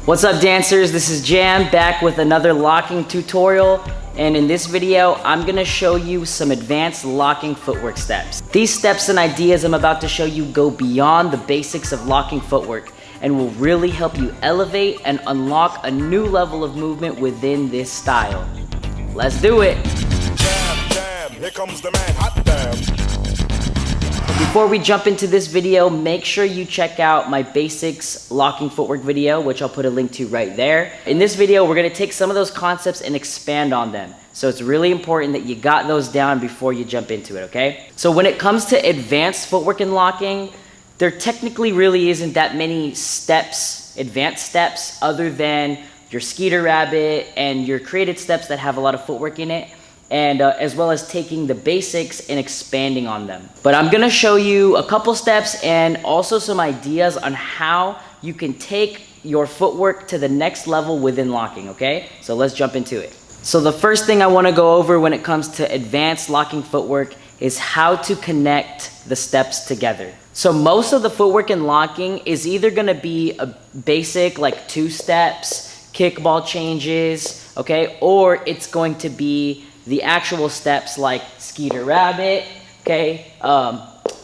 What's up, dancers? This is Jam back with another locking tutorial, and in this video I'm gonna show you some advanced locking footwork steps. These steps and ideas I'm about to show you go beyond the basics of locking footwork and will really help you elevate and unlock a new level of movement within this style. Let's do it! Jam, jam, here comes the man, hot damn. Before we jump into this video, make sure you check out my basics locking footwork video, which I'll put a link to right there. In this video, we're gonna take some of those concepts and expand on them. So it's really important that you got those down before you jump into it, okay? So when it comes to advanced footwork and locking, there technically really isn't that many steps, advanced steps, other than your skeeter rabbit and your created steps that have a lot of footwork in it. And as well as taking the basics and expanding on them. But I'm gonna show you a couple steps and also some ideas on how you can take your footwork to the next level within locking, okay? So let's jump into it. So the first thing I wanna go over when it comes to advanced locking footwork is how to connect the steps together. So most of the footwork in locking is either gonna be a basic like 2 steps, kickball changes, okay? Or it's going to be the actual steps like skeeter rabbit, okay,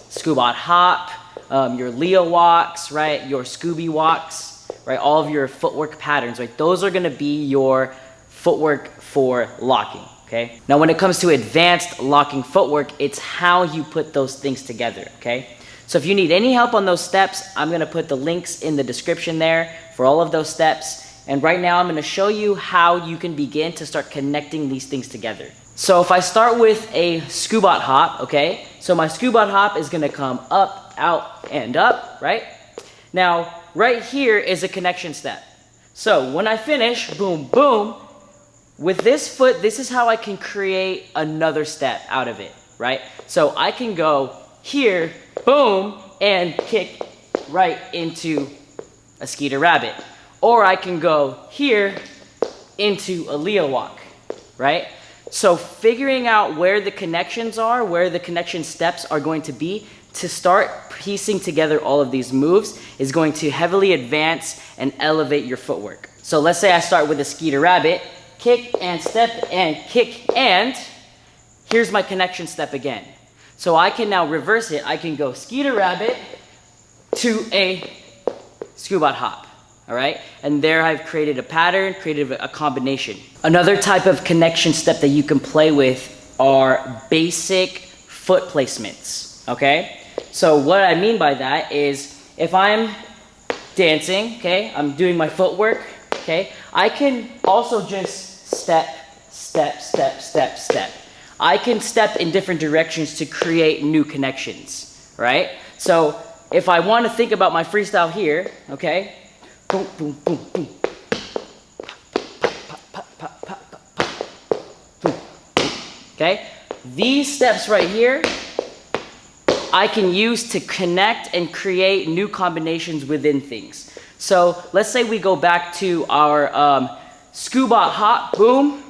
scuba hop, your Leo walks, right, your Scooby walks, right, all of your footwork patterns, right, those are gonna be your footwork for locking, okay? Now when it comes to advanced locking footwork, it's how you put those things together, okay? So if you need any help on those steps, I'm gonna put the links in the description there for all of those steps. And right now I'm gonna show you how you can begin to start connecting these things together. So if I start with a scuba hop, okay? So my scuba hop is gonna come up, out, and up, right? Now, right here is a connection step. So when I finish, boom, boom, with this foot, this is how I can create another step out of it, right? So I can go here, boom, and kick right into a skeeter rabbit. Or I can go here into a Leo walk, right? So figuring out where the connections are, where the connection steps are going to be to start piecing together all of these moves is going to heavily advance and elevate your footwork. So let's say I start with a skeeter rabbit, kick and step and kick, and here's my connection step again. So I can now reverse it. I can go skeeter rabbit to a scuba hop. All right, and there I've created a pattern, created a combination. Another type of connection step that you can play with are basic foot placements, okay? So what I mean by that is if I'm dancing, okay, I'm doing my footwork, okay, I can also just step, step, step, step, step. I can step in different directions to create new connections, right? So if I want to think about my freestyle here, okay, boom, boom, boom, boom. Okay? These steps right here, I can use to connect and create new combinations within things. So let's say we go back to our scuba hop, boom,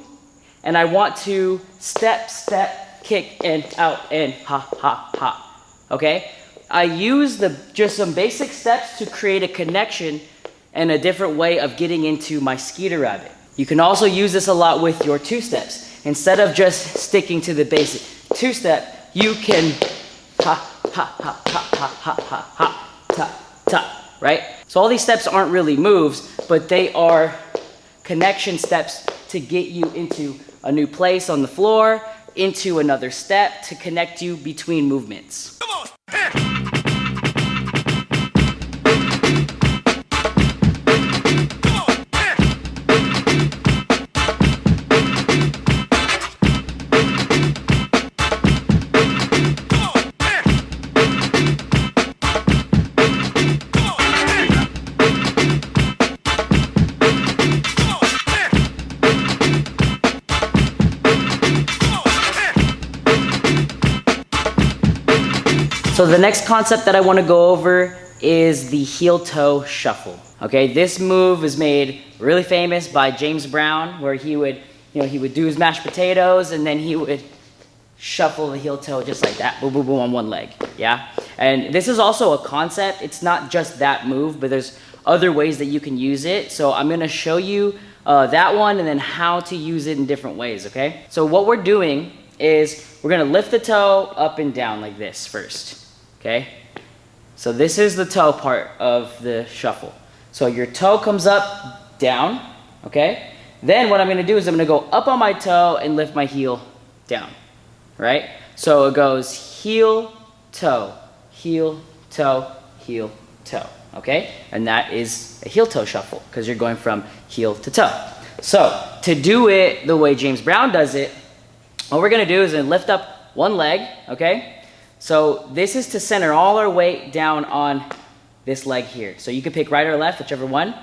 and I want to step, step, kick, and out, and ha, ha, ha. Okay? I use just some basic steps to create a connection and a different way of getting into my skeeter rabbit. You can also use this a lot with your 2 steps. Instead of just sticking to the basic 2-step, you can ha, ha, ha, ha, ha, ha, ha, ha, ta, ta, right? So all these steps aren't really moves, but they are connection steps to get you into a new place on the floor, into another step to connect you between movements. Come on. So the next concept that I want to go over is the heel toe shuffle. Okay, this move is made really famous by James Brown, where he would do his mashed potatoes and then he would shuffle the heel toe just like that, boom, boom, boom on one leg, yeah? And this is also a concept. It's not just that move, but there's other ways that you can use it. So I'm gonna show you that one and then how to use it in different ways, okay? So what we're doing is we're gonna lift the toe up and down like this first, okay? So this is the toe part of the shuffle. So your toe comes up, down, okay? Then what I'm gonna do is I'm gonna go up on my toe and lift my heel down, right? So it goes heel, toe, heel, toe, heel, toe, okay? And that is a heel toe shuffle because you're going from heel to toe. So to do it the way James Brown does it, what we're gonna do is lift up one leg, okay? So this is to center all our weight down on this leg here. So you can pick right or left, whichever one.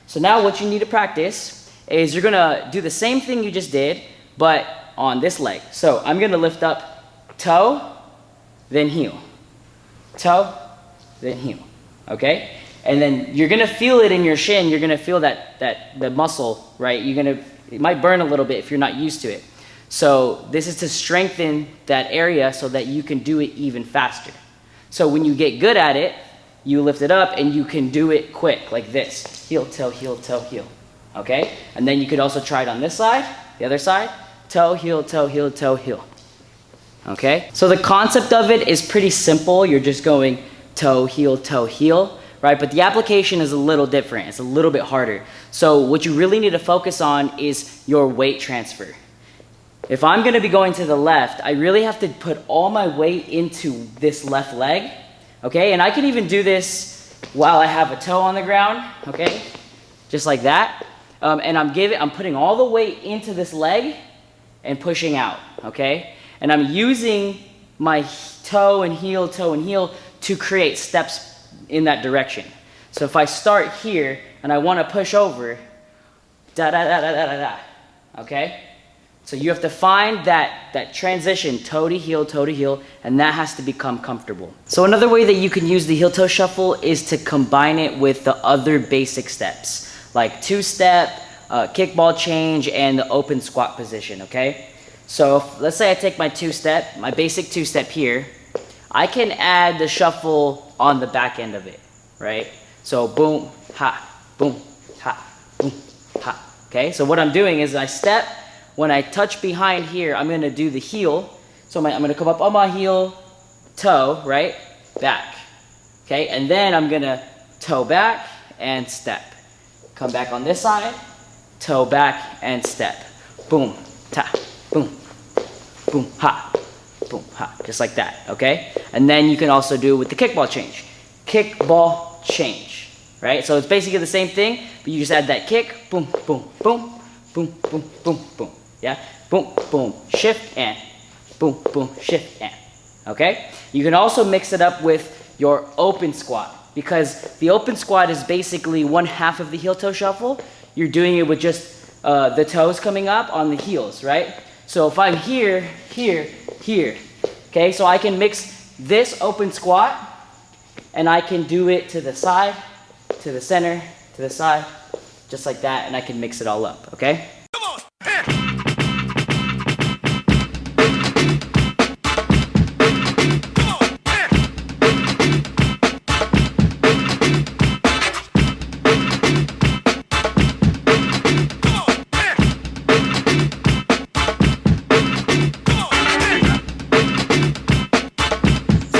So now what you need to practice is you're gonna do the same thing you just did, but on this leg. So I'm gonna lift up toe, then heel. Toe, then heel, okay? And then you're gonna feel it in your shin. You're gonna feel the muscle, right? It might burn a little bit if you're not used to it. So this is to strengthen that area so that you can do it even faster. So when you get good at it, you lift it up and you can do it quick, like this. Heel, toe, heel, okay? And then you could also try it on this side, the other side. Toe, heel, toe, heel, toe, heel. Okay? So the concept of it is pretty simple. You're just going toe, heel, right? But the application is a little different. It's a little bit harder. So what you really need to focus on is your weight transfer. If I'm gonna be going to the left, I really have to put all my weight into this left leg, okay? And I can even do this while I have a toe on the ground, okay? Just like that. And I'm putting all the weight into this leg and pushing out, okay? And I'm using my toe and heel to create steps in that direction. So if I start here and I wanna push over, da-da-da-da-da-da, okay? So you have to find that transition, toe to heel, and that has to become comfortable. So another way that you can use the heel toe shuffle is to combine it with the other basic steps, like two-step, kickball change, and the open squat position, okay? So let's say I take my two-step, my basic two-step here, I can add the shuffle on the back end of it, right? So boom, ha, boom, ha, boom, ha, okay? So what I'm doing is I step. When I touch behind here, I'm gonna do the heel. So I'm gonna come up on my heel, toe, right? Back, okay? And then I'm gonna toe back and step. Come back on this side, toe back and step. Boom, ta, boom, boom, ha, boom, ha, just like that, okay? And then you can also do it with the kickball change. Kickball change, right? So it's basically the same thing, but you just add that kick, boom, boom, boom, boom, boom, boom, boom. Yeah, boom, boom, shift and boom, boom, shift and, okay? You can also mix it up with your open squat because the open squat is basically one half of the heel toe shuffle. You're doing it with just the toes coming up on the heels, right? So if I'm here, okay? So I can mix this open squat and I can do it to the side, to the center, to the side, just like that, and I can mix it all up, okay?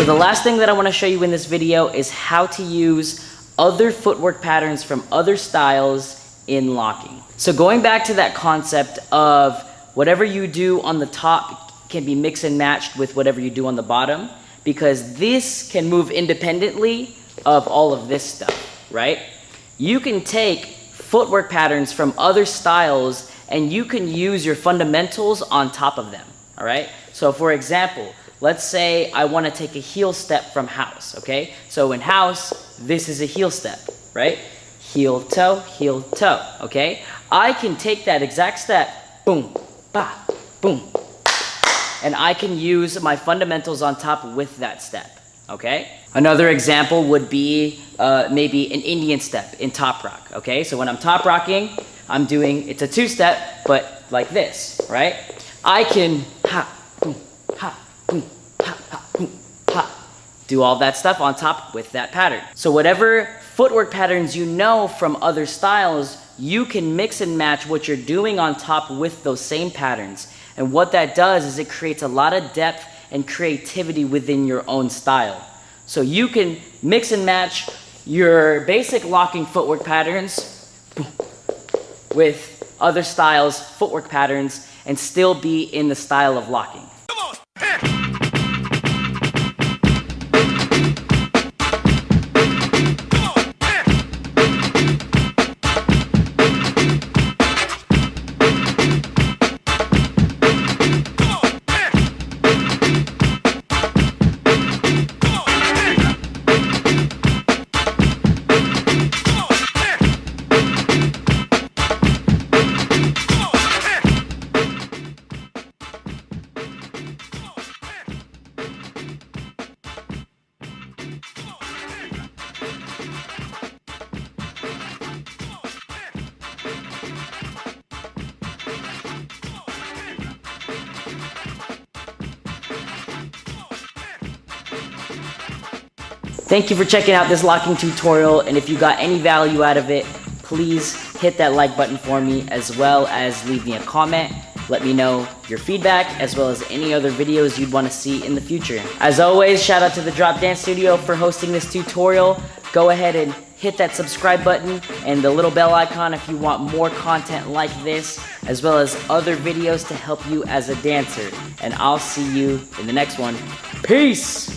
The last thing that I want to show you in this video is how to use other footwork patterns from other styles in locking. So going back to that concept of whatever you do on the top can be mixed and matched with whatever you do on the bottom, because this can move independently of all of this stuff, right? You can take footwork patterns from other styles and you can use your fundamentals on top of them, all right? So for example, let's say I want to take a heel step from house, okay? So in house, this is a heel step, right? Heel, toe, okay? I can take that exact step, boom, ba, boom, and I can use my fundamentals on top with that step, okay? Another example would be maybe an Indian step in top rock, okay? So when I'm top rocking, I'm doing, it's a two-step, but like this, right? I can ha, boom, ha, boom, ha, ha, boom, ha. Do all that stuff on top with that pattern. So whatever footwork patterns you know from other styles, you can mix and match what you're doing on top with those same patterns. And what that does is it creates a lot of depth and creativity within your own style. So you can mix and match your basic locking footwork patterns with other styles, footwork patterns, and still be in the style of locking. Thank you for checking out this locking tutorial, and if you got any value out of it, please hit that like button for me, as well as leave me a comment. Let me know your feedback, as well as any other videos you'd want to see in the future. As always, shout out to the Drop Dance Studio for hosting this tutorial. Go ahead and hit that subscribe button and the little bell icon if you want more content like this, as well as other videos to help you as a dancer. And I'll see you in the next one. Peace!